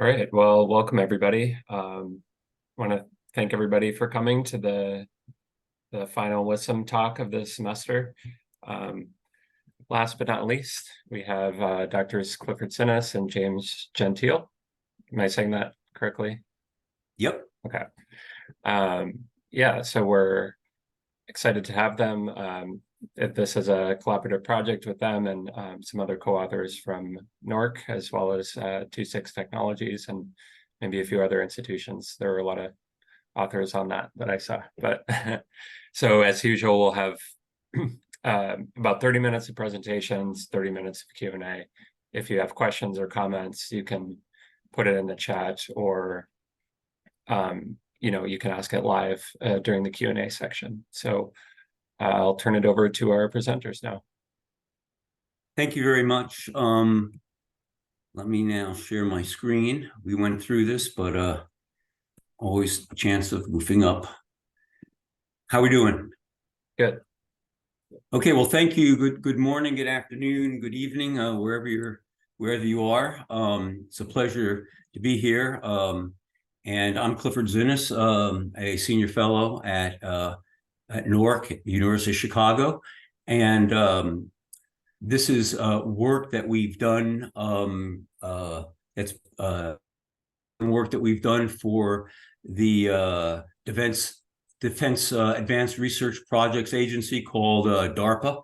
All right. Well, welcome everybody. Want to thank everybody for coming to the final WISM talk of the semester. Um, Last but not least, we have Doctors Clifford Zinnes and James Gentile. Am I saying that correctly? Yep. Okay. Yeah, so we're excited to have them. This is a collaborative project with them and some other co-authors from NORC, as well as 26 Technologies and maybe a few other institutions. There were a lot of authors on that I saw. But so as usual, we'll have about 30 minutes of presentations, 30 minutes of Q&A. If you have questions or comments, you can put it in the chat, or you can ask it live during the Q&A section. So I'll turn it over to our presenters now. Thank you very much. Let me now share my screen. We went through this, but always a chance of goofing up. How are we doing? Good. Okay, well, thank you. Good morning, good afternoon, good evening, wherever you are. It's a pleasure to be here. And I'm Clifford Zinnes, a senior fellow at NORC, University of Chicago. And this is work that we've done. It's work that we've done for the Defense Advanced Research Projects Agency called DARPA,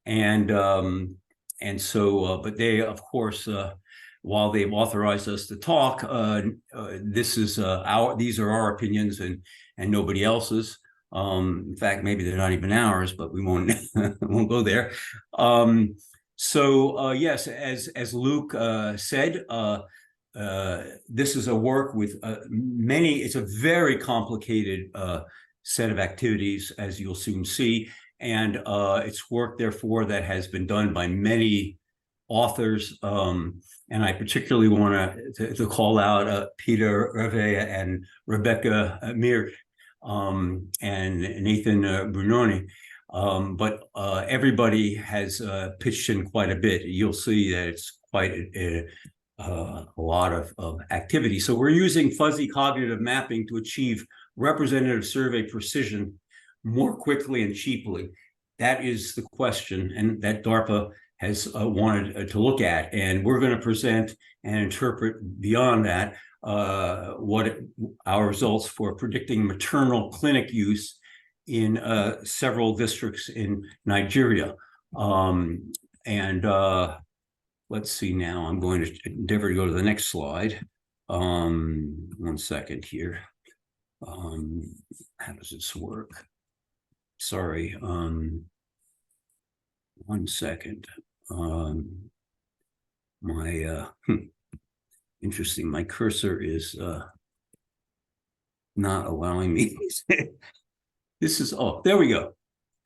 and so, but they, of course, while they've authorized us to talk, these are our opinions and nobody else's. In fact, maybe they're not even ours, but we won't won't go there. Yes, as Luke said, this is a work with many. It's a very complicated set of activities, as you'll soon see, and it's work, therefore, that has been done by many authors. And I particularly want to call out Peter Reve and Rebecca Mir and Nathan Brunoni. But everybody has pitched in quite a bit. You'll see that it's quite a lot of activity. So we're using fuzzy cognitive mapping to achieve representative survey precision more quickly and cheaply. That is the question, and that DARPA has wanted to look at. And we're going to present and interpret beyond that what our results for predicting maternal clinic use in several districts in Nigeria. Let's see now. I'm going to endeavor to go to the next slide. 1 second here. How does this work? Sorry. 1 second. Interesting. My cursor is not allowing me. This is, oh, there we go.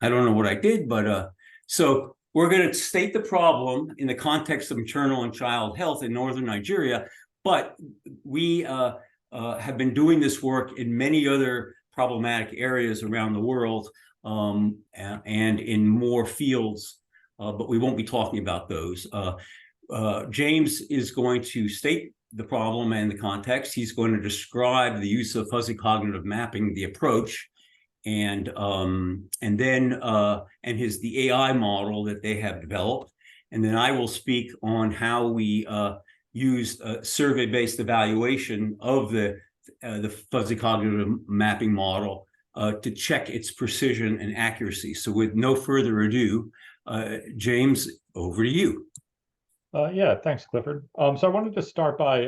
I don't know what I did, but so we're going to state the problem in the context of maternal and child health in northern Nigeria, but we have been doing this work in many other problematic areas around the world and in more fields, but we won't be talking about those. James is going to state the problem and the context. He's going to describe the use of fuzzy cognitive mapping, the approach, and then the AI model that they have developed. And then I will speak on how we used survey-based evaluation of the fuzzy cognitive mapping model to check its precision and accuracy. So with no further ado, James, over to you. Yeah, thanks, Clifford. So I wanted to start by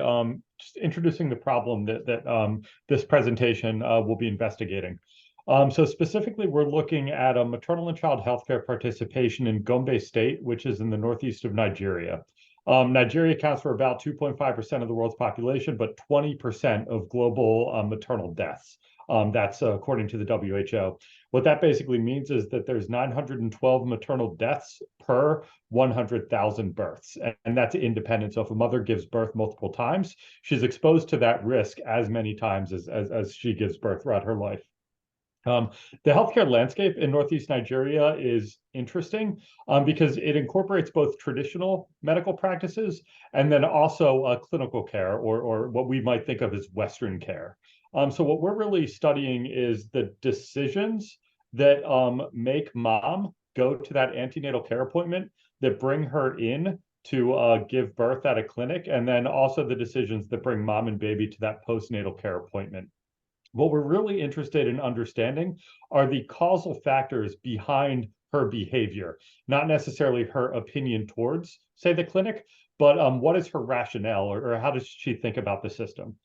just introducing the problem that this presentation will be investigating. So specifically, we're looking at a maternal and child healthcare participation in Gombe State, which is in the northeast of Nigeria. Nigeria accounts for about 2.5% of the world's population, but 20% of global maternal deaths. That's according to the WHO. What that basically means is that there's 912 maternal deaths per 100,000 births, and that's independent. So if a mother gives birth multiple times, she's exposed to that risk as many times as she gives birth throughout her life. The healthcare landscape in Northeast Nigeria is interesting because it incorporates both traditional medical practices and then also clinical care, or what we might think of as Western care. So what we're really studying is the decisions that make mom go to that antenatal care appointment, that bring her in to give birth at a clinic, and then also the decisions that bring mom and baby to that postnatal care appointment. What we're really interested in understanding are the causal factors behind her behavior, not necessarily her opinion towards, say, the clinic, but what is her rationale, or how does she think about the system?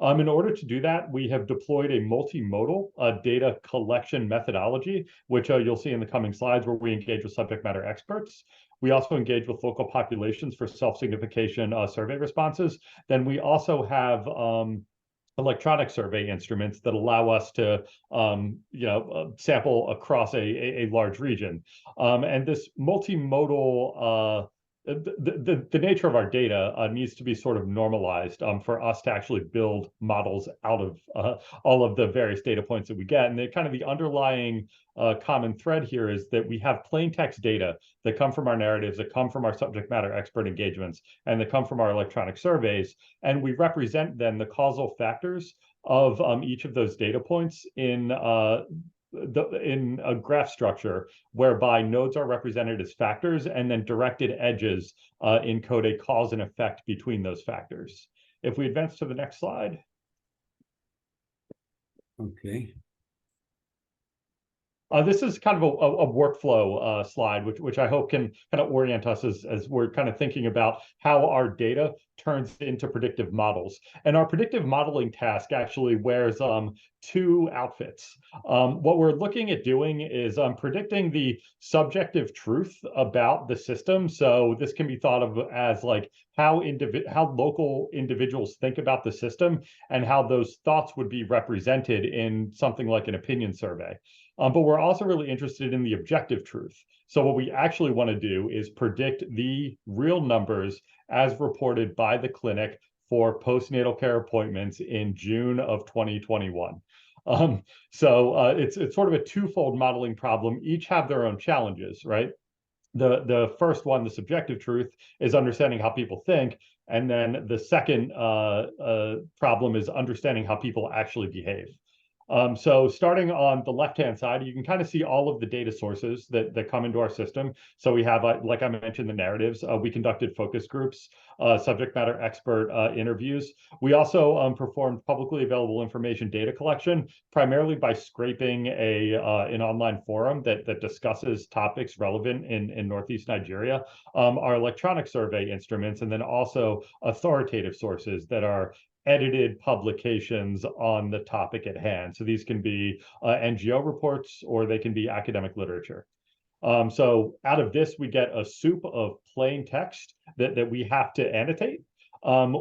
In order to do that, we have deployed a multimodal data collection methodology, which you'll see in the coming slides, where we engage with subject matter experts. We also engage with local populations for self-signification survey responses. Then we also have electronic survey instruments that allow us to sample across a large region. And this multimodal the nature of our data needs to be sort of normalized for us to actually build models out of all of the various data points that we get. And the underlying common thread here is that we have plain text data that come from our narratives, that come from our subject matter expert engagements, and that come from our electronic surveys. And we represent then the causal factors of each of those data points in a graph structure whereby nodes are represented as factors, and then directed edges encode a cause and effect between those factors. If we advance to the next slide. Okay. This is kind of a workflow slide, which I hope can kind of orient us as we're kind of thinking about how our data turns into predictive models. And our predictive modeling task actually wears two outfits. What we're looking at doing is predicting the subjective truth about the system. So this can be thought of as like how local individuals think about the system, and how those thoughts would be represented in something like an opinion survey. But we're also really interested in the objective truth. So what we actually want to do is predict the real numbers as reported by the clinic for postnatal care appointments in June of 2021. It's sort of a twofold modeling problem. Each have their own challenges, right? The first one, the subjective truth, is understanding how people think. And then the second problem is understanding how people actually behave. So starting on the left-hand side, you can kind of see all of the data sources that come into our system. So we have, like I mentioned, the narratives. We conducted focus groups, subject matter expert interviews. We also performed publicly available information data collection, primarily by scraping an online forum that discusses topics relevant in Northeast Nigeria, our electronic survey instruments, and then also authoritative sources that are edited publications on the topic at hand. So these can be NGO reports, or they can be academic literature. So out of this, we get a soup of plain text that we have to annotate.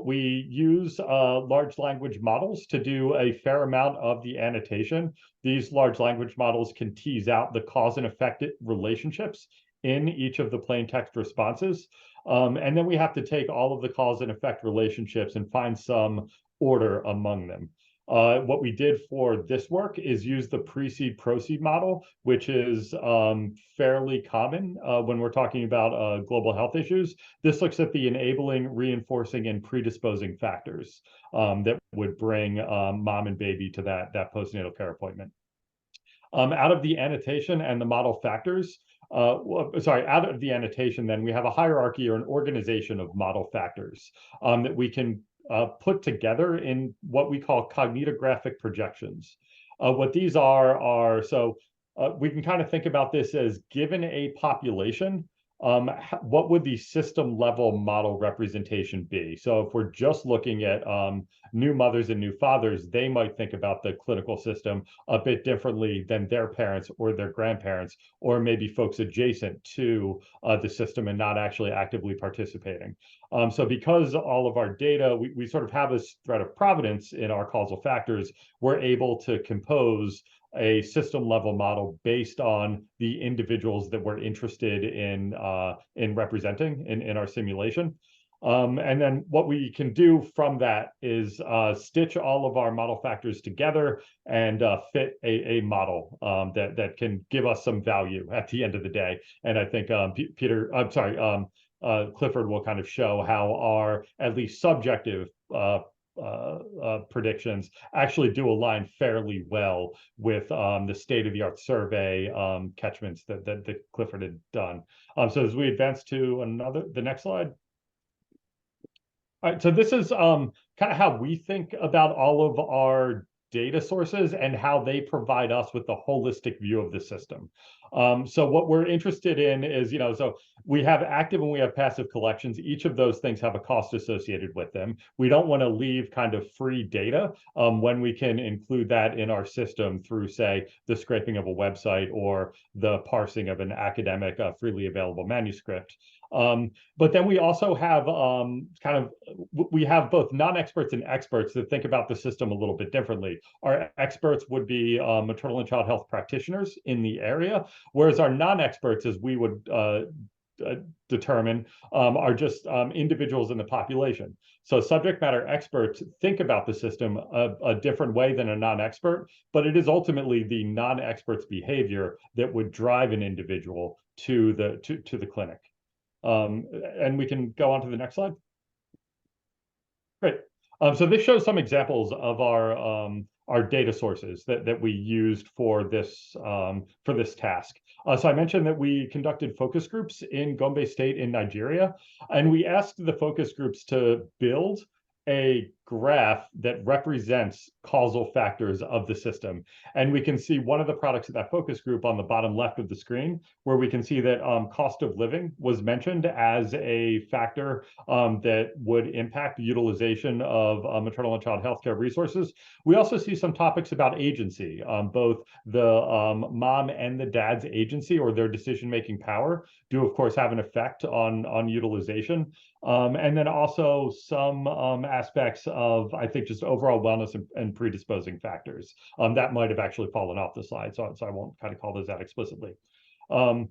We use large language models to do a fair amount of the annotation. These large language models can tease out the cause and effect relationships in each of the plain text responses. And then we have to take all of the cause and effect relationships and find some order among them. What we did for this work is use the precede-proceed model, which is fairly common when we're talking about global health issues. This looks at the enabling, reinforcing, and predisposing factors that would bring mom and baby to that postnatal care appointment. Out of the annotation and the model factors, out of the annotation, then we have a hierarchy or an organization of model factors that we can put together in what we call cognitographic projections. What these are we can kind of think about this as, given a population, what would the system level model representation be? So if we're just looking at new mothers and new fathers, they might think about the clinical system a bit differently than their parents or their grandparents, or maybe folks adjacent to the system and not actually actively participating. So because all of our data, we sort of have this thread of providence in our causal factors, we're able to compose a system level model based on the individuals that we're interested in representing in our simulation. And then what we can do from that is stitch all of our model factors together and fit a model that can give us some value at the end of the day. And I think Clifford will kind of show how our at least subjective predictions actually do align fairly well with the state-of-the-art survey catchments that Clifford had done. So as we advance to the next slide. All right, so this is kind of how we think about all of our data sources and how they provide us with the holistic view of the system. So what we're interested in is, so we have active and we have passive collections. Each of those things have a cost associated with them. We don't want to leave kind of free data when we can include that in our system through, say, the scraping of a website or the parsing of an academic freely available manuscript. But then we also have we have both non-experts and experts that think about the system a little bit differently. Our experts would be maternal and child health practitioners in the area, whereas our non-experts, as we would determine, are just individuals in the population. So subject matter experts think about the system a different way than a non-expert, but it is ultimately the non-expert's behavior that would drive an individual to the clinic. And we can go on to the next slide. Great. So this shows some examples of our data sources that we used for this task. So I mentioned that we conducted focus groups in Gombe State in Nigeria, and we asked the focus groups to build a graph that represents causal factors of the system. And we can see one of the products of that focus group on the bottom left of the screen, where we can see that cost of living was mentioned as a factor that would impact the utilization of maternal and child healthcare resources. We also see some topics about agency, both the mom and the dad's agency or their decision-making power do, of course, have an effect on utilization. And then also some aspects of, I think, just overall wellness and predisposing factors that might have actually fallen off the slide. So I won't kind of call those out explicitly. In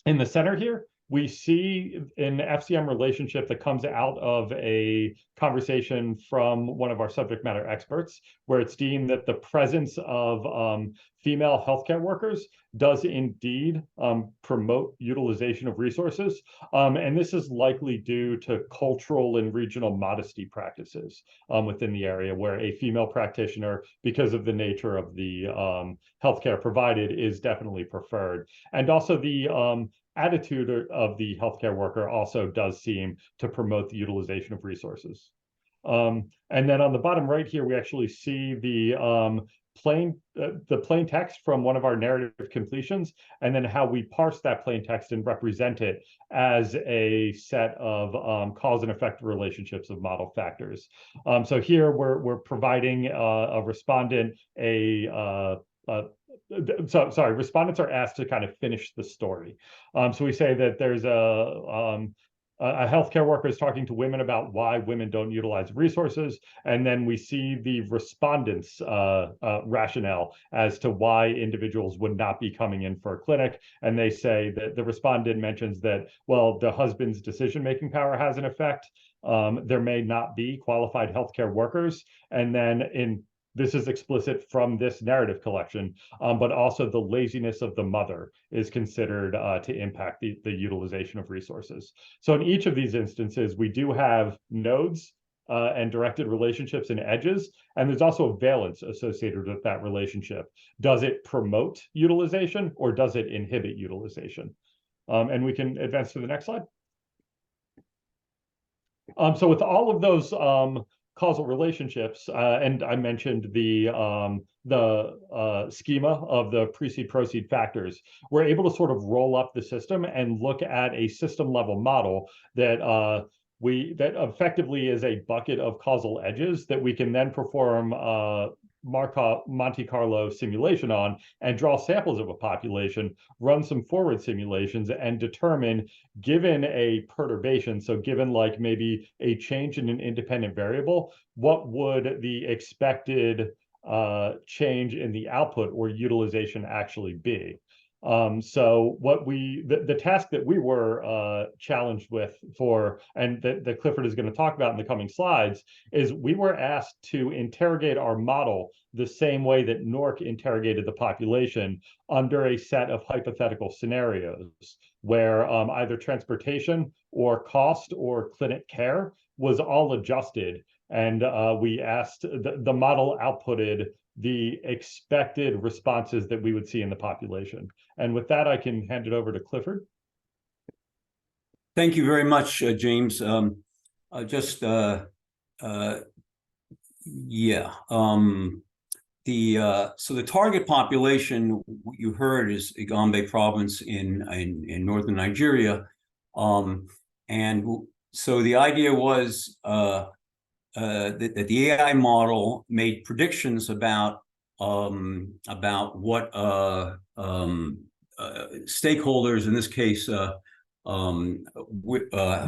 the center here, we see an FCM relationship that comes out of a conversation from one of our subject matter experts, where it's deemed that the presence of female healthcare workers does indeed promote utilization of resources. And this is likely due to cultural and regional modesty practices within the area, where a female practitioner, because of the nature of the healthcare provided, is definitely preferred. And also the attitude of the healthcare worker also does seem to promote the utilization of resources. And then on the bottom right here, we actually see the plain text from one of our narrative completions, and then how we parse that plain text and represent it as a set of cause and effect relationships of model factors. So here we're providing a respondent respondents are asked to kind of finish the story. So we say that there's a healthcare worker is talking to women about why women don't utilize resources, and then we see the respondents' rationale as to why individuals would not be coming in for a clinic. And they say that the respondent mentions that, well, the husband's decision-making power has an effect. There may not be qualified healthcare workers, and then this is explicit from this narrative collection, but also the laziness of the mother is considered to impact the utilization of resources. So in each of these instances, we do have nodes and directed relationships and edges, and there's also a valence associated with that relationship. Does it promote utilization or does it inhibit utilization? And we can advance to the next slide. So with all of those causal relationships, and I mentioned the schema of the precede-proceed factors, we're able to sort of roll up the system and look at a system-level model that that effectively is a bucket of causal edges that we can then perform Monte Carlo simulation on and draw samples of a population, run some forward simulations, and determine, given a perturbation, so given like maybe a change in an independent variable, what would the expected change in the output or utilization actually be? So what the task that we were challenged with and that Clifford is going to talk about in the coming slides, is we were asked to interrogate our model the same way that NORC interrogated the population under a set of hypothetical scenarios where either transportation or cost or clinic care was all adjusted. And we asked, the model outputted the expected responses that we would see in the population. And with that, I can hand it over to Clifford. Thank you very much, James. So the target population you heard is Gombe province in northern Nigeria, and so the idea was that the AI model made predictions about what stakeholders, in this case,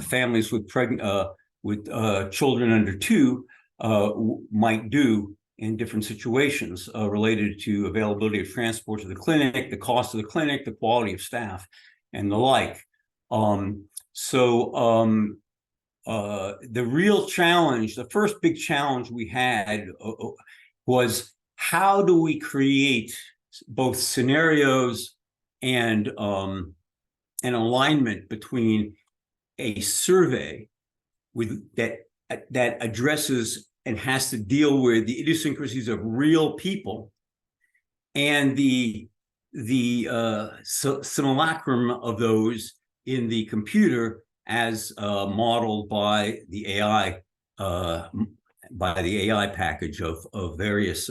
families with children under 2, might do in different situations related to availability of transport to the clinic, the cost of the clinic, the quality of staff, and the like. The real challenge, the first big challenge we had was, how do we create both scenarios and an alignment between a survey that addresses and has to deal with the idiosyncrasies of real people and the simulacrum of those in the computer as modeled by the AI package of various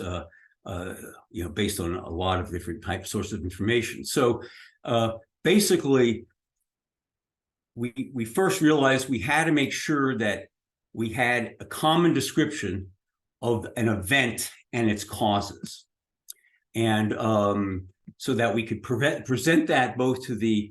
based on a lot of different sources of information. So basically, we first realized we had to make sure that we had a common description of an event and its causes, and so that we could present that both to the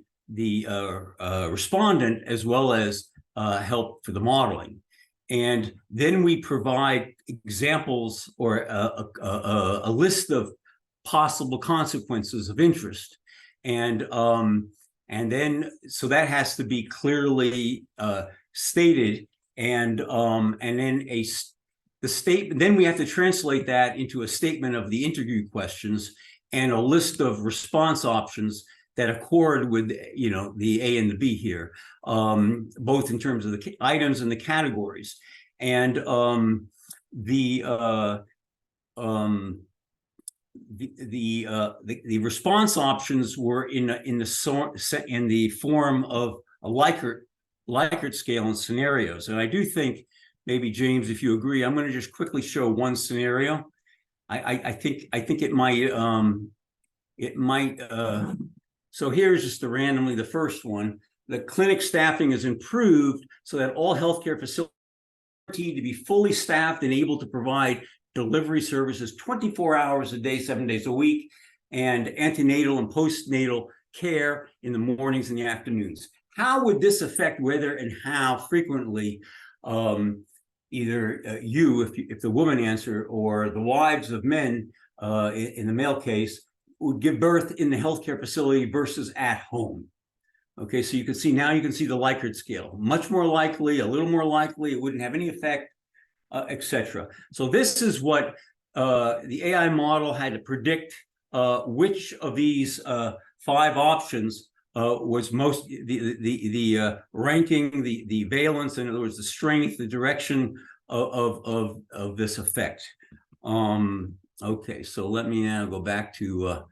respondent as well as help for the modeling. And then we provide examples or a list of possible consequences of interest. And then, so that has to be clearly stated, and then the statement, then we have to translate that into a statement of the interview questions and a list of response options that accord with, the A and the B here, both in terms of the items and the categories. And the response options were in the form of a Likert scale and scenarios. And I do think, maybe James, if you agree, I'm going to just quickly show one scenario. I think it might. So here's just randomly the first one. The clinic staffing is improved so that all healthcare facilities are to be fully staffed and able to provide delivery services 24 hours a day, 7 days a week, and antenatal and postnatal care in the mornings and the afternoons. How would this affect whether and how frequently either if the woman answer, or the wives of men in the male case, would give birth in the healthcare facility versus at home? Okay, so you can see now, you can see the Likert scale. Much more likely, a little more likely, it wouldn't have any effect, etc. So this is what the AI model had to predict which of these 5 options was most, the ranking, the valence, in other words, the strength, the direction of this effect. Okay, so let me now go back to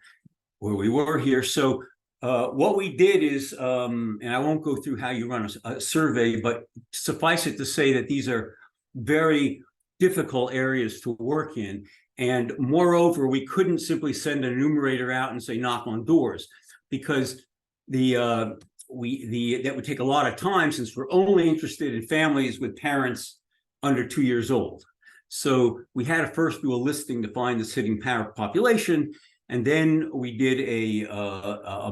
where we were here. So what we did is, and I won't go through how you run a survey, but suffice it to say that these are very difficult areas to work in. And moreover, we couldn't simply send an enumerator out and say, knock on doors, because that would take a lot of time, since we're only interested in families with parents under 2 years old. So we had to first do a listing to find the sitting parent population, and then we did a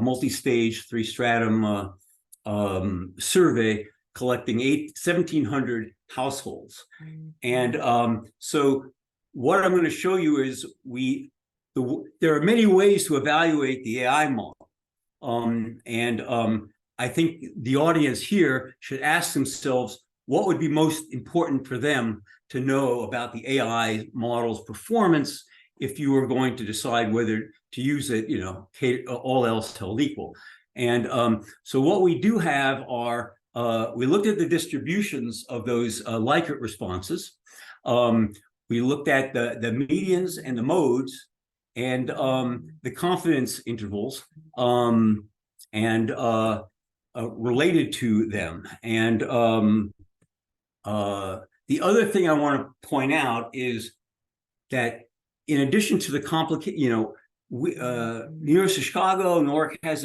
multi-stage 3-stratum survey collecting 1,700 households. And so what I'm going to show you is there are many ways to evaluate the AI model. I think the audience here should ask themselves what would be most important for them to know about the AI model's performance if you were going to decide whether to use it, all else held equal. And so what we do have are, we looked at the distributions of those Likert responses. We looked at the medians and the modes and the confidence intervals related to them. And the other thing I want to point out is that in addition to the complicated, University of Chicago, NORC has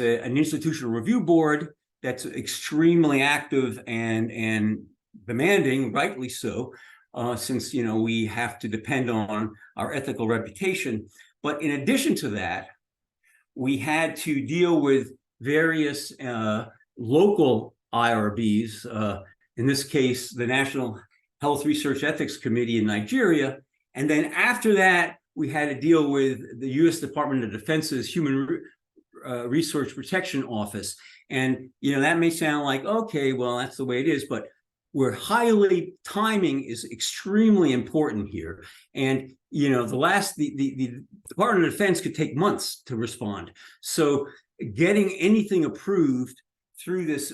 an institutional review board that's extremely active and demanding, rightly so, since we have to depend on our ethical reputation. But in addition to that, we had to deal with various local IRBs, in this case, the National Health Research Ethics Committee in Nigeria. And then after that, we had to deal with the U.S. Department of Defense's Human Resource Protection Office. And, that may sound like, okay, well, that's the way it is, but timing is extremely important here. And, the Department of Defense could take months to respond. So getting anything approved through this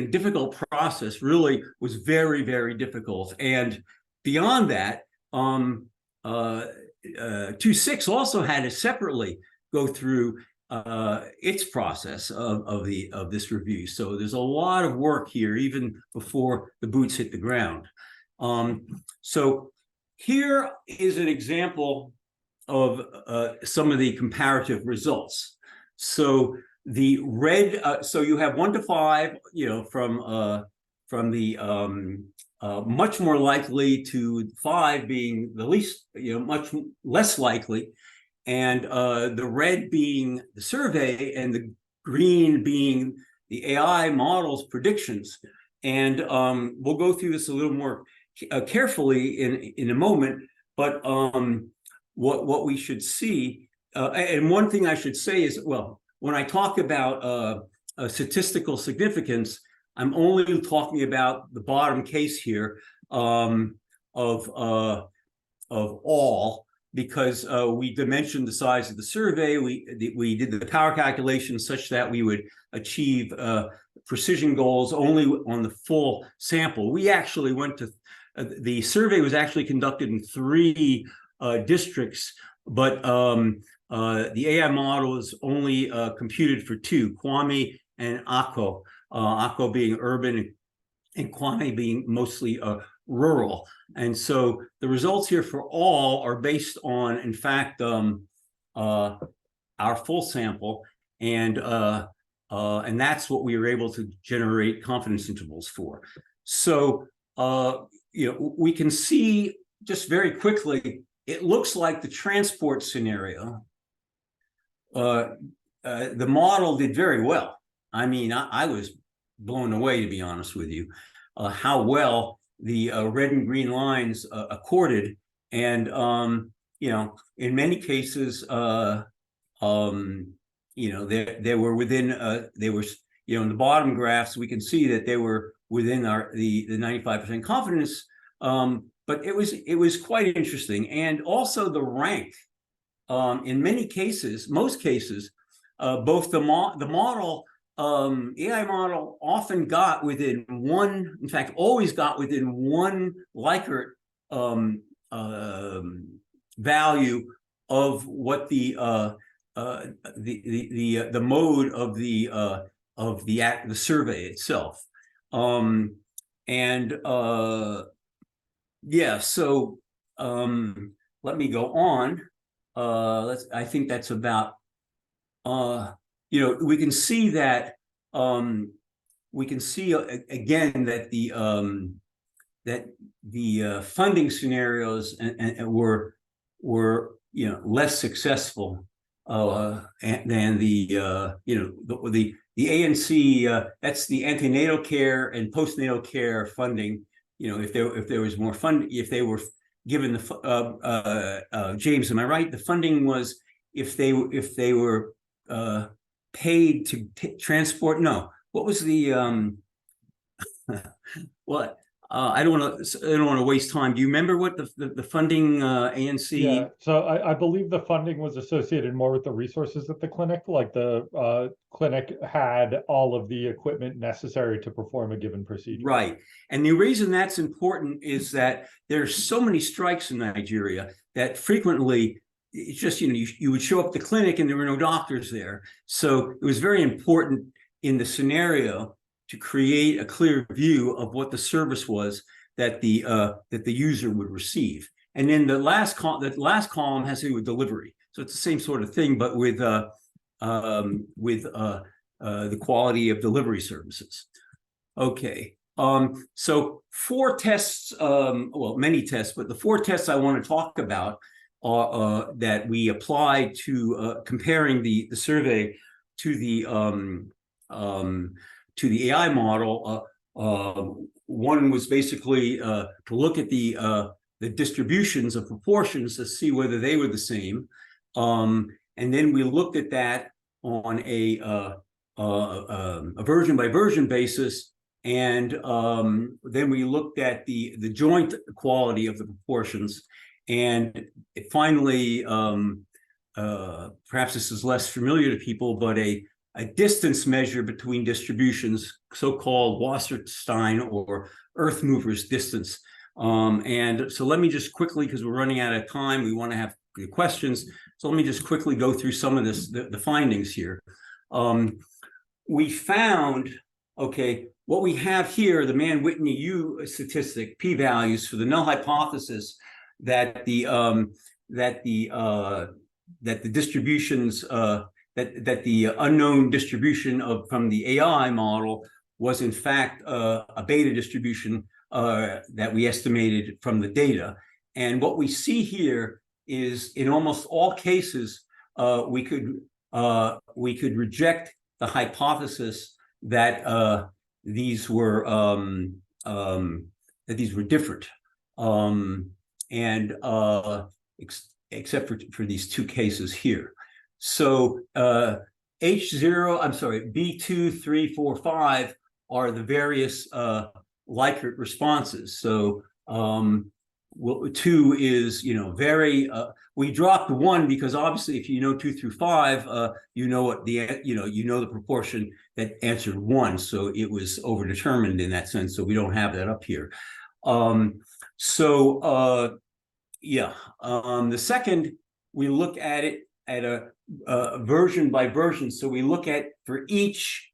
difficult process really was very, very difficult. And beyond that, 2.6 also had to separately go through its process of this review. So there's a lot of work here, even before the boots hit the ground. So here is an example of some of the comparative results. So the red, so you have 1 to 5, from the much more likely to 5 being the least, much less likely, and the red being the survey and the green being the AI model's predictions. And we'll go through this a little more carefully in a moment, but what we should see, and one thing I should say is, well, when I talk about statistical significance, I'm only talking about the bottom case here of all, because we dimensioned the size of the survey. We did the power calculation such that we would achieve precision goals only on the full sample. We actually went to the survey was actually conducted in 3 districts, but the AI model is only computed for 2, Kwame and Akko. Akko being urban and Kwame being mostly rural. And so the results here for all are based on, in fact, our full sample, and that's what we were able to generate confidence intervals for. So we can see just very quickly, it looks like the transport scenario, the model did very well. I mean, I was blown away, to be honest with you, how well the red and green lines accorded. And, in many cases, they were within, in the bottom graphs, we can see that they were within the 95% confidence. But it was quite interesting. And also the rank, in many cases, most cases, both the model, AI model often got within 1, in fact, always got within 1 Likert value of what the mode of the survey itself. Yeah, so let me go on. I think that's about, we can see that, again that the funding scenarios were less successful than the ANC, that's the antenatal care and postnatal care funding. If there was more funding, if they were given the James, am I right? The funding was if they were paid to transport. No, what was the well, I don't want to waste time. Do you remember what the funding ANC? Yeah, so I believe the funding was associated more with the resources at the clinic, like the clinic had all of the equipment necessary to perform a given procedure. Right. And the reason that's important is that there's so many strikes in Nigeria that frequently it's just, you would show up at the clinic and there were no doctors there. So it was very important in the scenario to create a clear view of what the service was that the user would receive. And then the last column has to do with delivery. So it's the same sort of thing, but with the quality of delivery services. Okay. So 4 tests, well, many tests, but the 4 tests I want to talk about are that we applied to comparing the survey to the AI model. One was basically to look at the distributions of proportions to see whether they were the same, and then we looked at that on a version by version basis, and then we looked at the joint quality of the proportions, and finally, perhaps this is less familiar to people, but a distance measure between distributions, so-called Wasserstein or earth movers distance. And so let me just quickly, because we're running out of time, we want to have questions. So let me just quickly go through some of the findings here. We found, okay, what we have here, the Mann-Whitney U statistic, p-values for the null hypothesis that the distributions that the unknown distribution from the AI model was in fact a beta distribution that we estimated from the data. And what we see here is in almost all cases, we could reject the hypothesis that these were different, except for these 2 cases here. So B2, 3, 4, 5 are the various Likert responses. So 2 is, very, we dropped 1 because obviously if you know 2 through 5, you know what the proportion that answered 1. So it was overdetermined in that sense. So we don't have that up here. The second, we look at it at a version by version. So we look at for each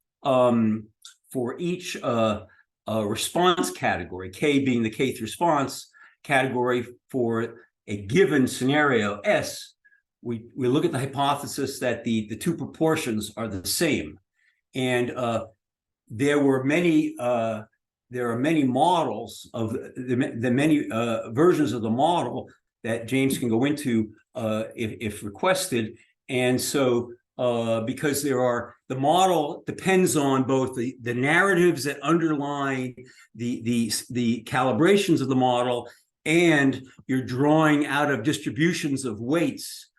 response category, K being the kth response category for a given scenario S, we look at the hypothesis that the 2 proportions are the same. And there are many models of the many versions of the model that James can go into if requested. And so because the model depends on both the narratives that underlie the calibrations of the model, and you're drawing out of distributions of weights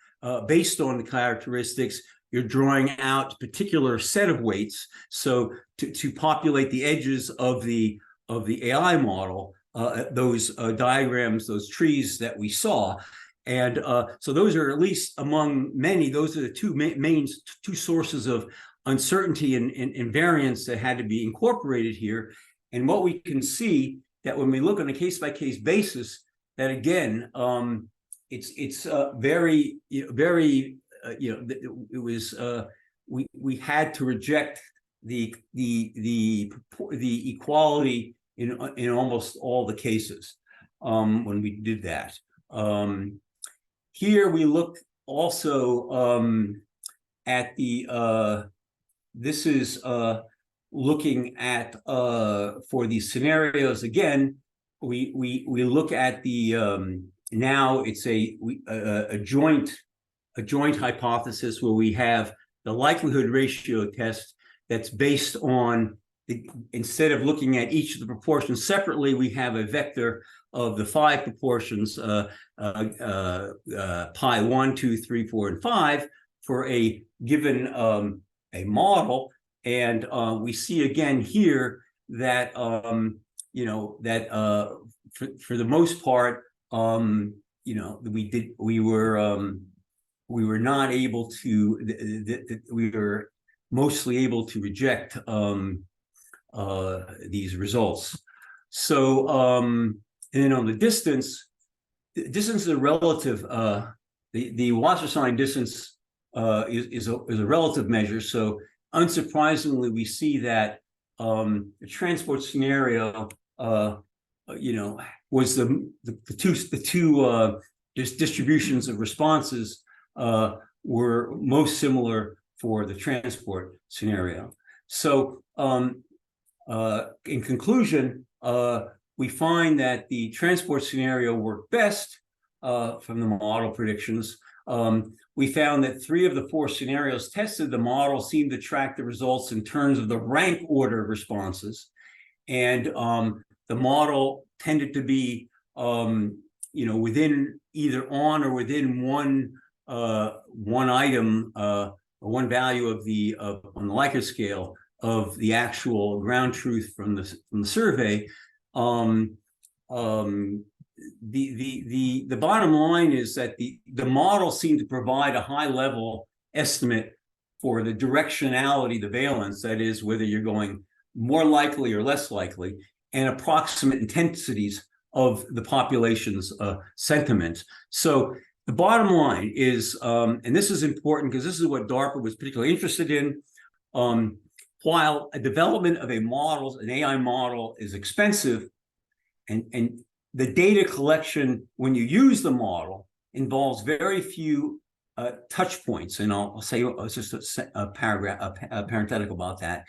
based on the characteristics, you're drawing out a particular set of weights. So to populate the edges of the AI model, those diagrams, those trees that we saw. And so those are, at least among many, those are the 2 main sources of uncertainty and variance that had to be incorporated here. And what we can see that when we look on a case-by-case basis, that again, it's very, very, it was we had to reject the equality in almost all the cases when we did that. Here we look also at this is looking at for these scenarios again. We look at now it's a joint hypothesis where we have the likelihood ratio test that's based on instead of looking at each of the proportions separately, we have a vector of the 5 proportions, pi 1, 2, 3, 4, and 5 for a given a model. And we see again here that for the most part, we were not able to. We were mostly able to reject these results. So, and then on the distance is a relative. The Wasserstein distance is a relative measure. So, unsurprisingly, we see that the transport scenario, was the two distributions of responses were most similar for the transport scenario. So, in conclusion, we find that the transport scenario worked best from the model predictions. We found that 3 of the 4 scenarios tested, the model seemed to track the results in terms of the rank order of responses. And the model tended to be, within either on or within one item, or one value of on the Likert scale of the actual ground truth from the survey. The bottom line is that the model seemed to provide a high level estimate for the directionality, the valence, that is, whether you're going more likely or less likely, and approximate intensities of the population's sentiment. So the bottom line is, and this is important because this is what DARPA was particularly interested in, while a development of an AI model is expensive, and the data collection when you use the model involves very few touch points, and I'll say just a parenthetical about that.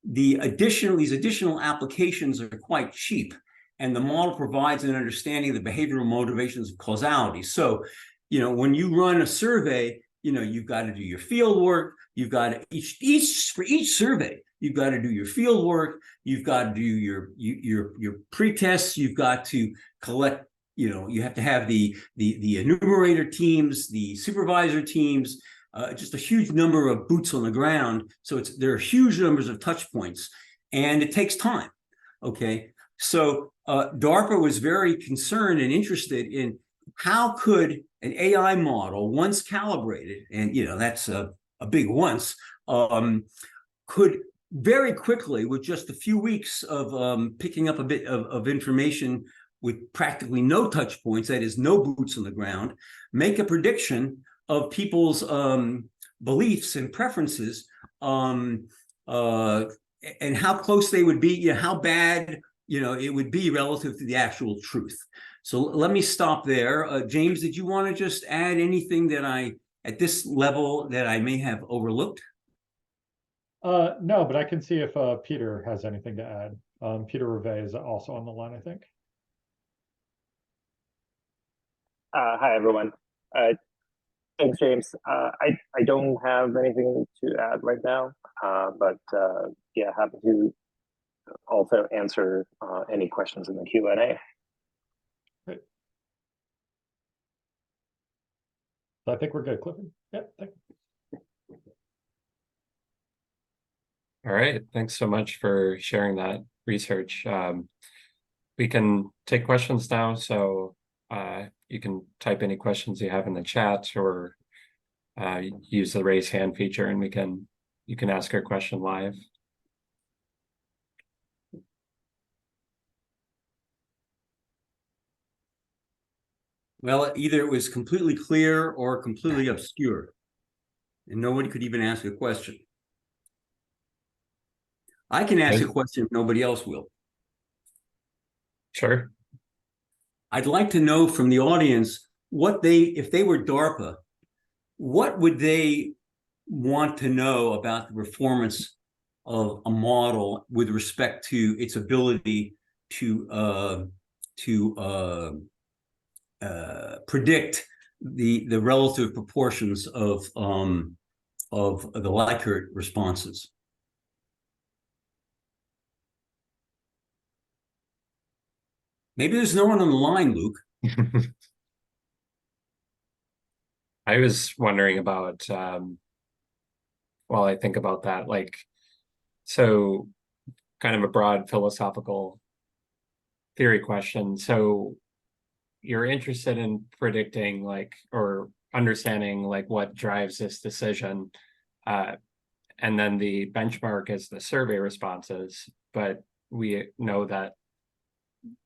These additional applications are quite cheap, and the model provides an understanding of the behavioral motivations of causality. So, when you run a survey, you've got to do your field work. You've got to for each survey, you've got to do your field work. You've got to do your pre-tests. You've got to collect. You have to have the enumerator teams, the supervisor teams, just a huge number of boots on the ground. So there are huge numbers of touch points, and it takes time. Okay, so DARPA was very concerned and interested in how could an AI model, once calibrated, and that's a big once, could very quickly, with just a few weeks of picking up a bit of information with practically no touch points, that is, no boots on the ground, make a prediction of people's beliefs and preferences, and how close they would be, how bad it would be relative to the actual truth. So let me stop there. James, did you want to just add anything that at this level that I may have overlooked? No, but I can see if Peter has anything to add. Peter Rivet is also on the line, I think. Hi, everyone. Thanks, James. I don't have anything to add right now, but yeah, happy to also answer any questions in the Q&A. Great. So I think we're good, Clifford. Yeah, thank you. All right, thanks so much for sharing that research. We can take questions now, so you can type any questions you have in the chat, or use the raise hand feature, and you can ask your question live. Well, either it was completely clear or completely obscure, and nobody could even ask a question. I can ask a question if nobody else will. Sure. I'd like to know from the audience if they were DARPA, what would they want to know about the performance of a model with respect to its ability to predict the relative proportions of the Likert responses? Maybe there's no one on the line, Luke. I was wondering about while I think about that. Like, so kind of a broad philosophical theory question. So you're interested in predicting, like, or understanding like what drives this decision. And then the benchmark is the survey responses, but we know that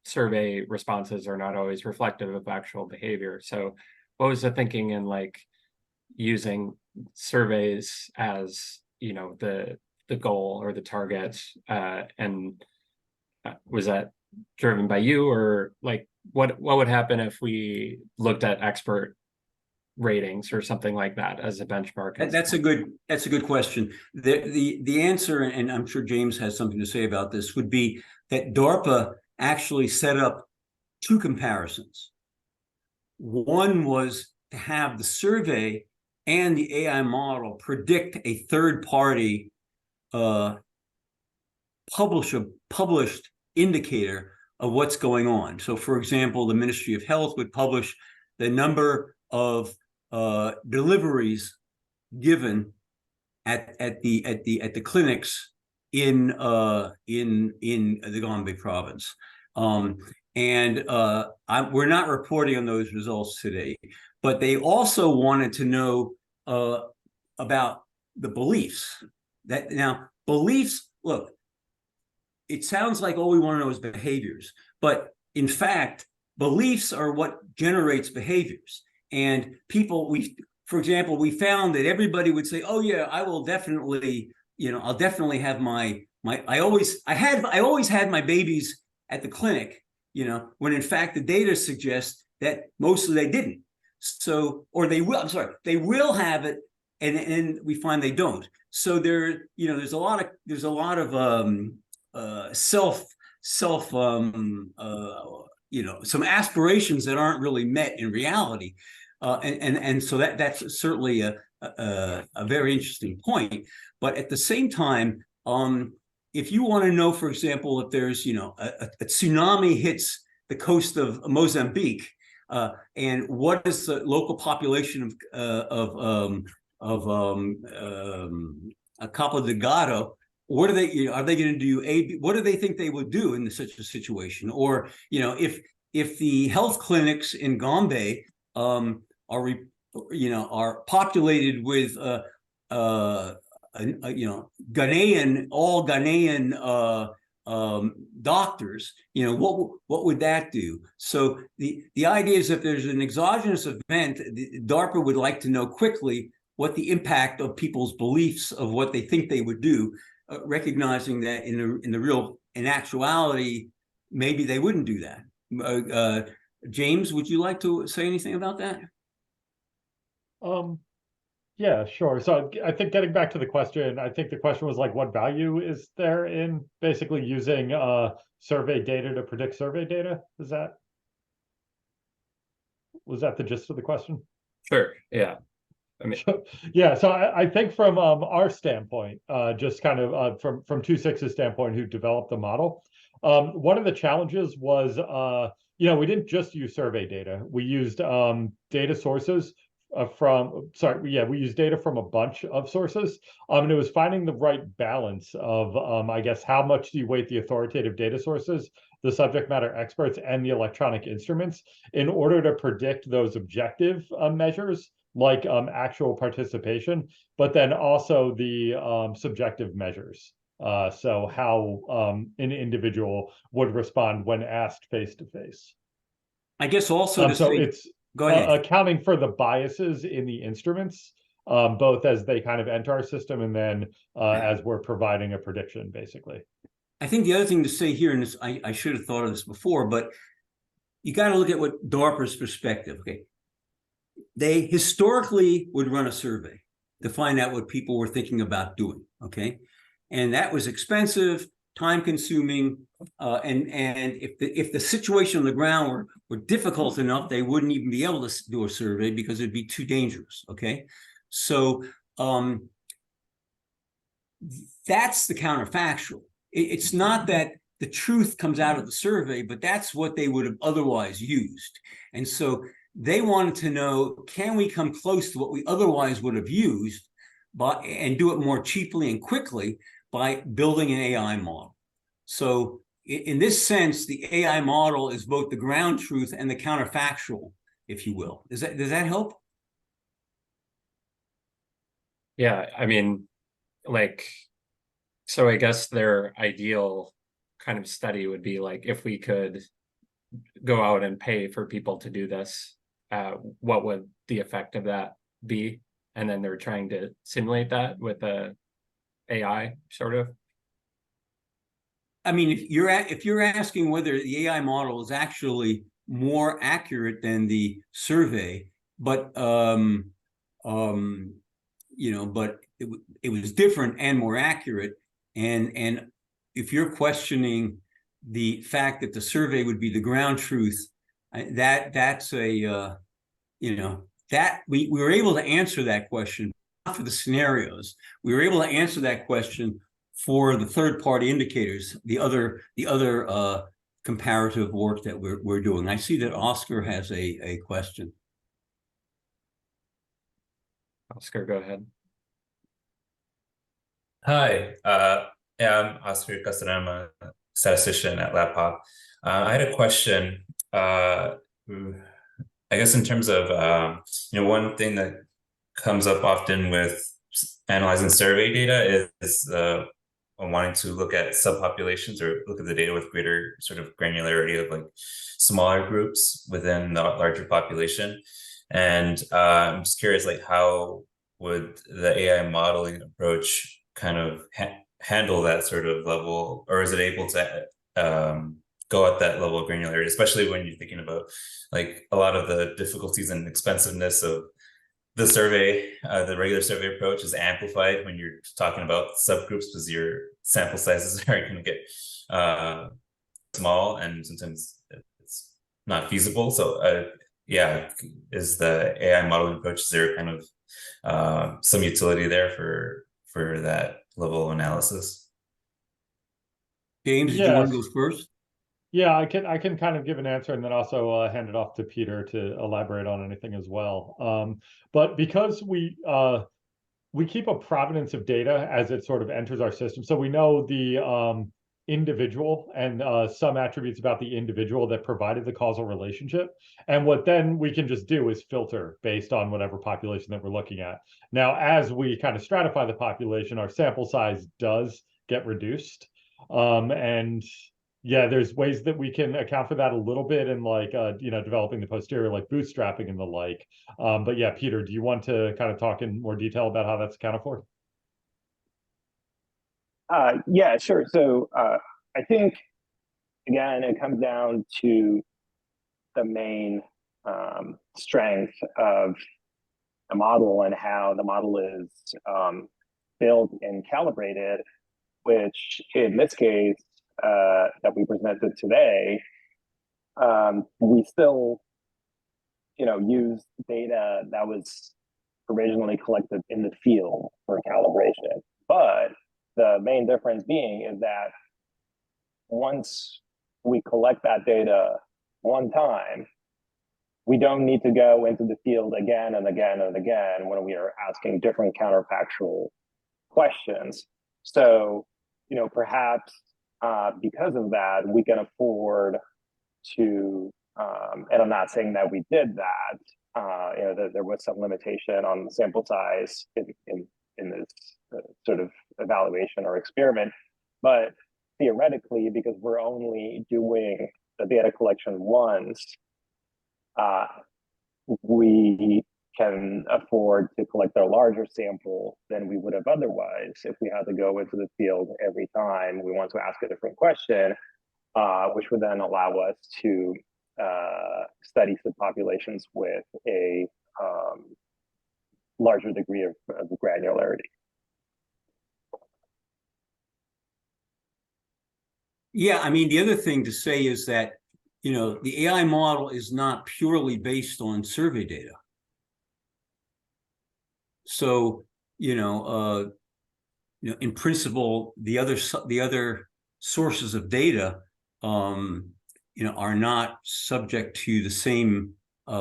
survey responses are not always reflective of actual behavior. So what was the thinking in like using surveys as, you know, the goal or the target, and was that driven by you, or like what would happen if we looked at expert ratings or something like that as a benchmark? That's a good question. The answer, and I'm sure James has something to say about this, would be that DARPA actually set up two comparisons. One was to have the survey and the AI model predict a third-party published indicator of what's going on. So, for example, the Ministry of Health would publish the number of deliveries given at the clinics in the Gombe province. We're not reporting on those results today, but they also wanted to know about the beliefs. That now beliefs, look, it sounds like all we want to know is behaviors, but in fact, beliefs are what generates behaviors. And people, for example, we found that everybody would say, "Oh yeah, I will definitely, I'll definitely have I always had my babies at the clinic," when in fact the data suggests that mostly they didn't. So, or they will. I'm sorry, they will have it, and we find they don't. So there's a lot of some aspirations that aren't really met in reality. And so that's certainly a very interesting point. But at the same time, if you want to know, for example, if there's a tsunami hits the coast of Mozambique, and what is the local population of Cabo Delgado? What are they going to do? What do they think they would do in such a situation? Or if the health clinics in Gombe are populated with Ghanaian doctors, what would that do? So the idea is, if there's an exogenous event, DARPA would like to know quickly what the impact of people's beliefs of what they think they would do, recognizing that in actuality, maybe they wouldn't do that. James, would you like to say anything about that? Yeah, sure. So I think, getting back to the question, I think the question was like, what value is there in basically using survey data to predict survey data? Was that the gist of the question? Sure. Yeah. I mean, yeah. So I think from our standpoint, just kind of from 26's standpoint, who developed the model, one of the challenges was, we didn't just use survey data. We used data sources we used data from a bunch of sources. And it was finding the right balance of, I guess, how much do you weight the authoritative data sources, the subject matter experts, and the electronic instruments in order to predict those objective measures, like actual participation, but then also the subjective measures. So how an individual would respond when asked face to face. I guess also it's go ahead. Accounting for the biases in the instruments, both as they kind of enter our system and then as we're providing a prediction, basically. I think the other thing to say here, and this, I should have thought of this before, but you got to look at what DARPA's perspective. Okay, they historically would run a survey to find out what people were thinking about doing. Okay, and that was expensive, time-consuming, and if the situation on the ground were difficult enough, they wouldn't even be able to do a survey because it'd be too dangerous. Okay, so that's the counterfactual. It's not that the truth comes out of the survey, but that's what they would have otherwise used. And so they wanted to know, can we come close to what we otherwise would have used and do it more cheaply and quickly by building an AI model. So in this sense, the AI model is both the ground truth and the counterfactual, if you will. Does that help? Yeah, I mean, like, so I guess their ideal kind of study would be like if we could go out and pay for people to do this, what would the effect of that be? And then they're trying to simulate that with a AI sort of. I mean, if you're asking whether the AI model is actually more accurate than the survey, but you know, but it was different and more accurate, and if you're questioning the fact that the survey would be the ground truth, that's a you know, that we were able to answer that question, not for the scenarios. We were able to answer that question for the third-party indicators, the other comparative work that we're doing. I see that Oscar has a question. Oscar, go ahead. Hi, I'm Oscar Castanema, statistician at LAPOP. I had a question. I guess in terms of one thing that comes up often with analyzing survey data is wanting to look at subpopulations or look at the data with greater sort of granularity of like smaller groups within the larger population. And I'm just curious, like, how would the AI modeling approach kind of handle that sort of level, or is it able to go at that level of granularity, especially when you're thinking about like a lot of the difficulties and expensiveness of the survey, the regular survey approach is amplified when you're talking about subgroups because your sample sizes are going to get small and sometimes it's not feasible. So yeah, is the AI modeling approach, is there kind of some utility there for that level of analysis? James, do you want to go first? Yeah, I can kind of give an answer and then also hand it off to Peter to elaborate on anything as well. But because we keep a provenance of data as it sort of enters our system, so we know the individual and some attributes about the individual that provided the causal relationship. And what then we can just do is filter based on whatever population that we're looking at. Now, as we kind of stratify the population, our sample size does get reduced. And yeah, there's ways that we can account for that a little bit in like, developing the posterior, like bootstrapping and the like. But yeah, Peter, do you want to kind of talk in more detail about how that's accounted for? Yeah, sure. So I think, again, it comes down to the main strength of the model and how the model is built and calibrated, which in this case that we presented today, we still, use data that was originally collected in the field for calibration. But the main difference being is that once we collect that data one time, we don't need to go into the field again and again and again when we are asking different counterfactual questions. So, perhaps because of that, we can afford to, and I'm not saying that we did that, that there was some limitation on sample size in this sort of evaluation or experiment, but theoretically, because we're only doing the data collection once, we can afford to collect a larger sample than we would have otherwise if we had to go into the field every time we want to ask a different question, which would then allow us to study subpopulations with a larger degree of granularity. Yeah, I mean, the other thing to say is that, the AI model is not purely based on survey data. So, in principle, the other sources of data, are not subject to the same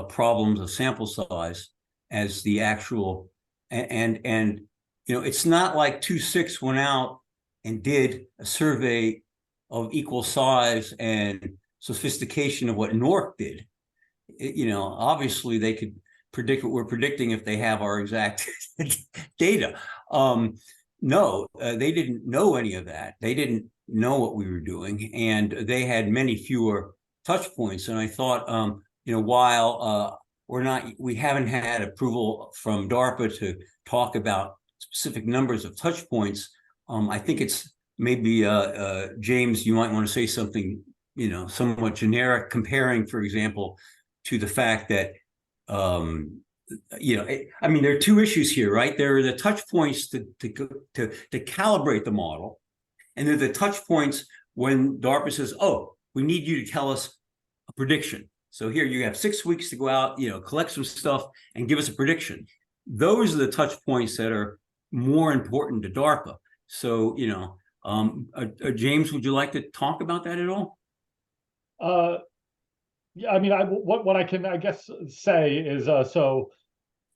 problems of sample size as the actual, and it's not like 2.6 went out and did a survey of equal size and sophistication of what NORC did. Obviously they could predict what we're predicting if they have our exact data. No, they didn't know any of that. They didn't know what we were doing, and they had many fewer touch points. And I thought, while we haven't had approval from DARPA to talk about specific numbers of touch points, I think it's maybe James, you might want to say something, somewhat generic, comparing, for example, to the fact that there are two issues here, right? There are the touch points to calibrate the model, and there are the touch points when DARPA says, "Oh, we need you to tell us a prediction." So here you have 6 weeks to go out, collect some stuff and give us a prediction. Those are the touch points that are more important to DARPA. So, James, would you like to talk about that at all? Yeah, I mean, what I can, I guess, say is so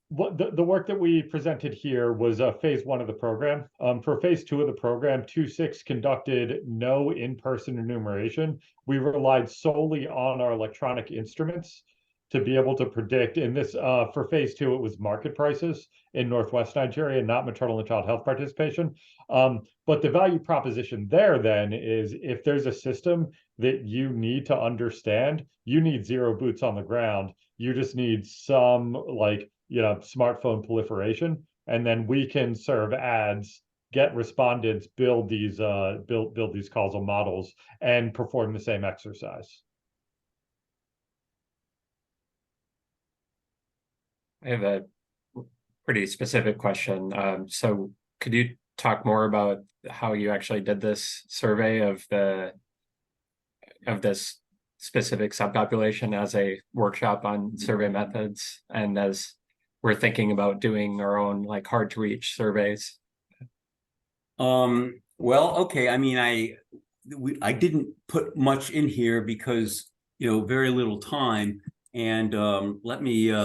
what the work that we presented here was phase 1 of the program. For phase 2 of the program, 2.6 conducted no in-person enumeration. We relied solely on our electronic instruments to be able to predict. In this, for phase 2, it was market prices in Northwest Nigeria, not maternal and child health participation. But the value proposition there then is, if there's a system that you need to understand, you need 0 boots on the ground. You just need some smartphone proliferation, and then we can serve ads, get respondents, build these causal models, and perform the same exercise. I have a pretty specific question. So could you talk more about how you actually did this survey of this specific subpopulation as a workshop on survey methods, and as we're thinking about doing our own hard to reach surveys? Well, okay. I mean, I didn't put much in here because very little time, and let me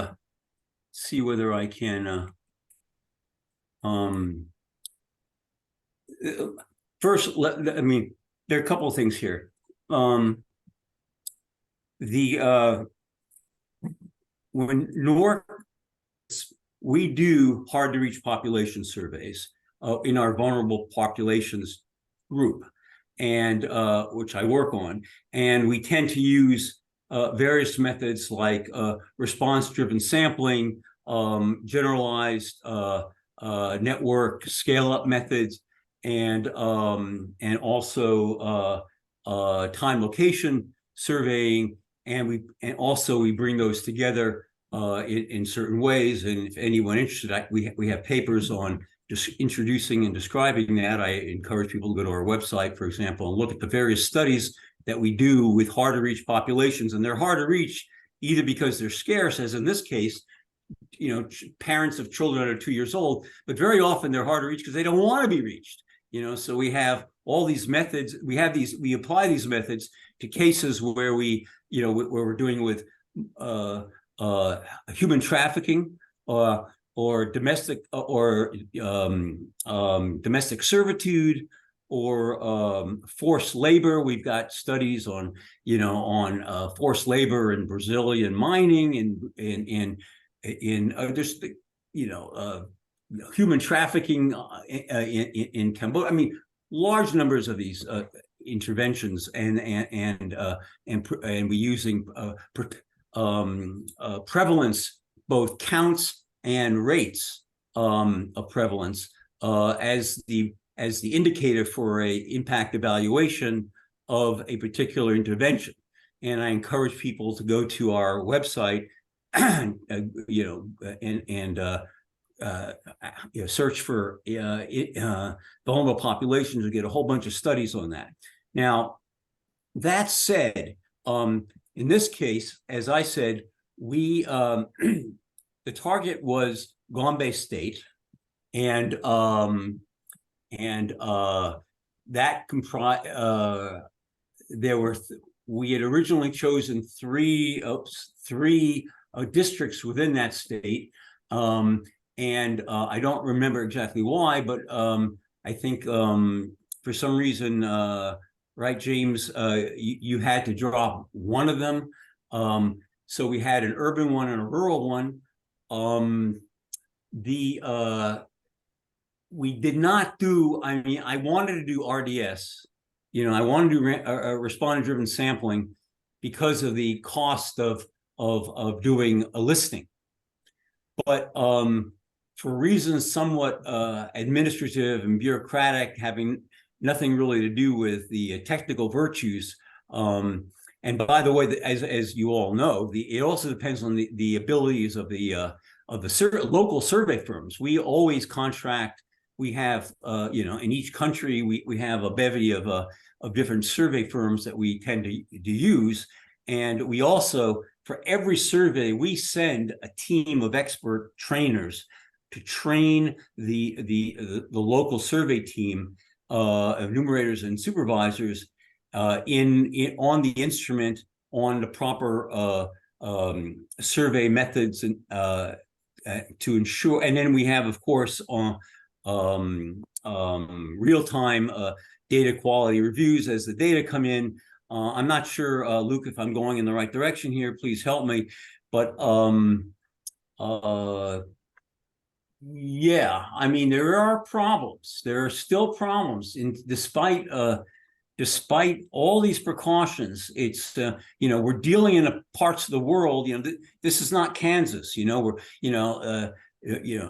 see whether I can first I mean, there are a couple of things here. When NORC, we do hard to reach population surveys in our vulnerable populations group, and which I work on, and we tend to use various methods like response-driven sampling, generalized network scale-up methods, and also time location surveying, and we bring those together in certain ways. And if anyone interested, we have papers on just introducing and describing that. I encourage people to go to our website, for example, and look at the various studies that we do with hard to reach populations. And they're hard to reach either because they're scarce, as in this case, parents of children under 2 years old, but very often they're hard to reach because they don't want to be reached. So we have all these methods. We apply these methods to cases where where we're doing with human trafficking or domestic domestic servitude or forced labor. We've got studies on forced labor in Brazilian mining and in just human trafficking in Cambodia. I mean, large numbers of these interventions, and we're using prevalence, both counts and rates of prevalence as the indicator for a impact evaluation of a particular intervention. And I encourage people to go to our website, search for vulnerable populations to get a whole bunch of studies on that. Now, that said, in this case, as I said, we the target was Gombe State, and that comprised we had originally chosen three districts within that state, and I don't remember exactly why, but I think for some reason, right, James, you had to drop one of them. So we had an urban one and a rural one. We did not do, I mean, I wanted to do RDS. You know, I wanted to do responder-driven sampling because of the cost of doing a listing. But for reasons somewhat administrative and bureaucratic, having nothing really to do with the technical virtues. And by the way, as you all know, it also depends on the abilities of the local survey firms. We always contract. We have, you know, in each country, we have a bevy of different survey firms that we tend to use. And we also, for every survey, we send a team of expert trainers to train the local survey team of enumerators and supervisors on the instrument, on the proper survey methods, and to ensure. And then we have, of course, real-time data quality reviews as the data come in. I'm not sure, Luke, if I'm going in the right direction here. Please help me. But yeah, I mean, there are problems. There are still problems, despite all these precautions. It's you know, we're dealing in parts of the world. You know, this is not Kansas. You know, we're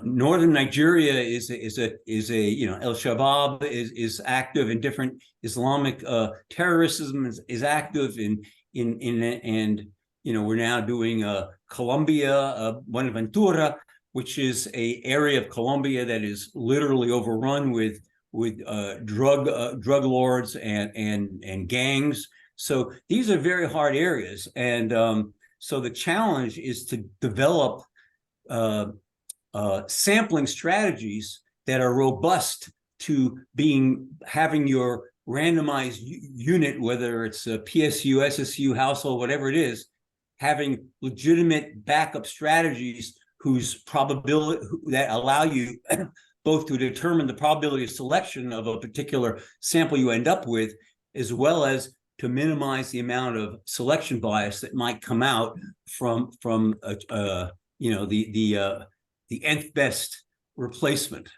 northern Nigeria is a you know, El Shabaab is active in different Islamic terrorism is active in and you know, we're now doing Colombia, Buenaventura, which is a area of Colombia that is literally overrun with drug lords and gangs. So these are very hard areas, and so the challenge is to develop sampling strategies that are robust to having your randomized unit, whether it's a PSU, SSU, household, whatever it is, having legitimate backup strategies whose probability that allow you both to determine the probability of selection of a particular sample you end up with, as well as to minimize the amount of selection bias that might come out from you know, the nth best replacement.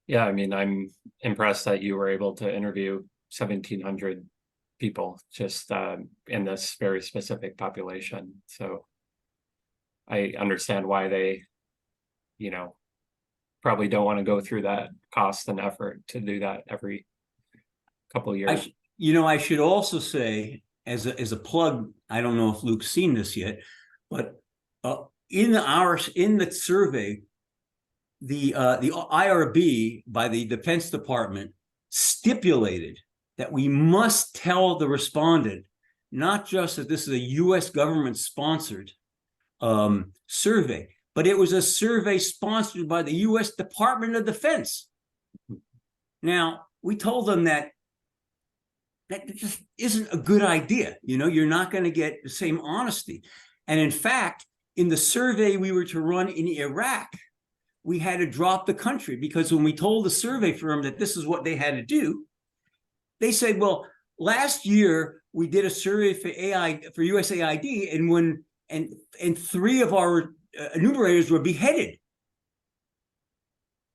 Yeah, I mean, I'm impressed that you were able to interview 1,700 people just in this very specific population. So I understand why they, you know, probably don't want to go through that cost and effort to do that every couple of years. You know, I should also say, as a plug, I don't know if Luke's seen this yet, but in the survey, the IRB by the Defense Department stipulated that we must tell the respondent not just that this is a U.S. government sponsored survey, but it was a survey sponsored by the U.S. Department of Defense. Now, we told them that just isn't a good idea. You know, you're not going to get the same honesty. And in fact, in the survey we were to run in Iraq, we had to drop the country because when we told the survey firm that this is what they had to do, they said, well, last year we did a survey for USAID, and 3 of our enumerators were beheaded.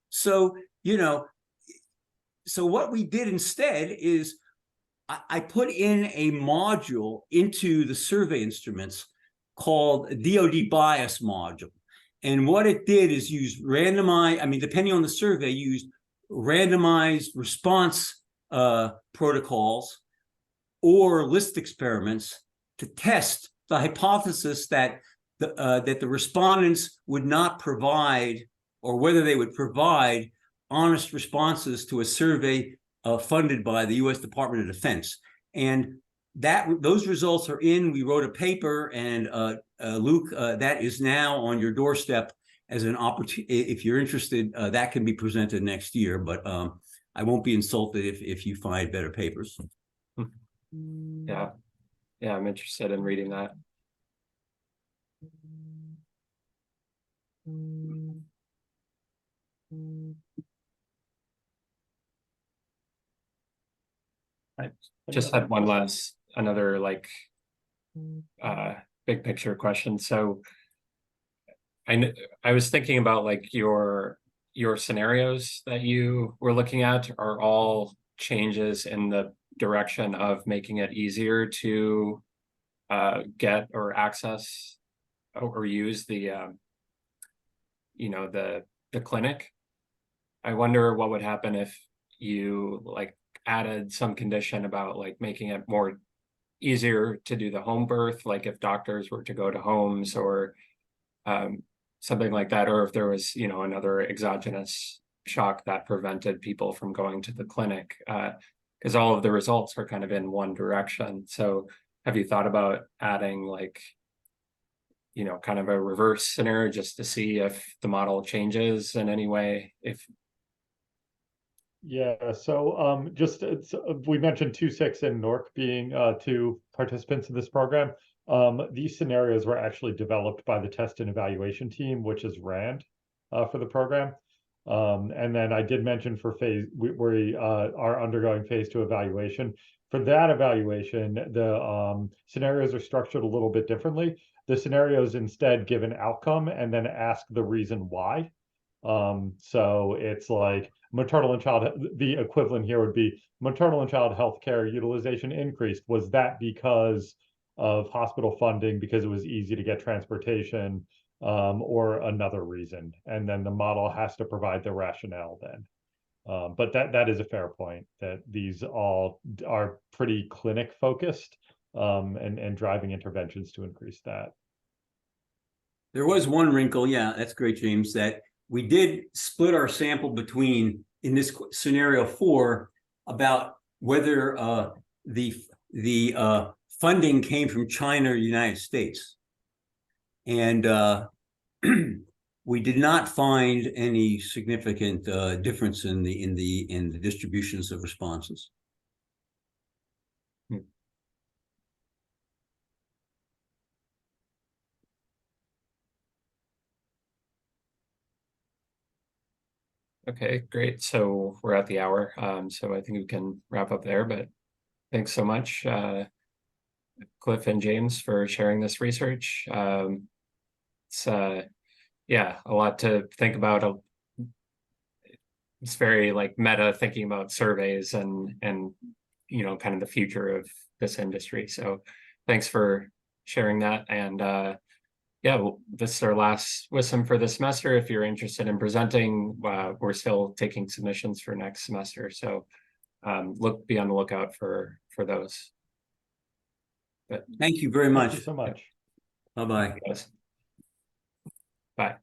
So, you know, so what we did instead is I put in a module into the survey instruments called DoD bias module. And what it did is use randomized, I mean, depending on the survey, used randomized response protocols or list experiments to test the hypothesis that the respondents would not provide, or whether they would provide honest responses to a survey funded by the U.S. Department of Defense. And those results are in. We wrote a paper, and Luke, that is now on your doorstep as an opportunity. If you're interested, that can be presented next year, but I won't be insulted if you find better papers. Yeah, I'm interested in reading that. Just had one last, another like big picture question. So I was thinking about like your scenarios that you were looking at are all changes in the direction of making it easier to get or access or use the you know, the clinic. I wonder what would happen if you like added some condition about like making it more easier to do the home birth, like if doctors were to go to homes or something like that, or if there was, you know, another exogenous shock that prevented people from going to the clinic, because all of the results are kind of in one direction. So have you thought about adding like, you know, kind of a reverse scenario just to see if the model changes in any way? If Yeah, so we mentioned 2.6 and NORC being two participants in this program. These scenarios were actually developed by the test and evaluation team, which is RAND for the program. And then I did mention for we are undergoing phase 2 evaluation. For that evaluation, the scenarios are structured a little bit differently. The scenarios instead give an outcome and then ask the reason why. So it's like maternal and child, the equivalent here would be maternal and child health care utilization increased. Was that because of hospital funding, because it was easy to get transportation, or another reason? And then the model has to provide the rationale then. But that is a fair point, that these all are pretty clinic focused, and driving interventions to increase that. There was one wrinkle, yeah, that's great, James, that we did split our sample between, in this scenario 4, about whether the funding came from China or the United States. And we did not find any significant difference in the distributions of responses. Okay, great. So we're at the hour. So I think we can wrap up there, but thanks so much, Cliff and James, for sharing this research. It's yeah, a lot to think about. It's very like meta, thinking about surveys and you know, kind of the future of this industry. So thanks for sharing that. And yeah, well, this is our last WISM for this semester. If you're interested in presenting, we're still taking submissions for next semester. So be on the lookout for those. But thank you very much. Thank you so much. Bye-bye. bye.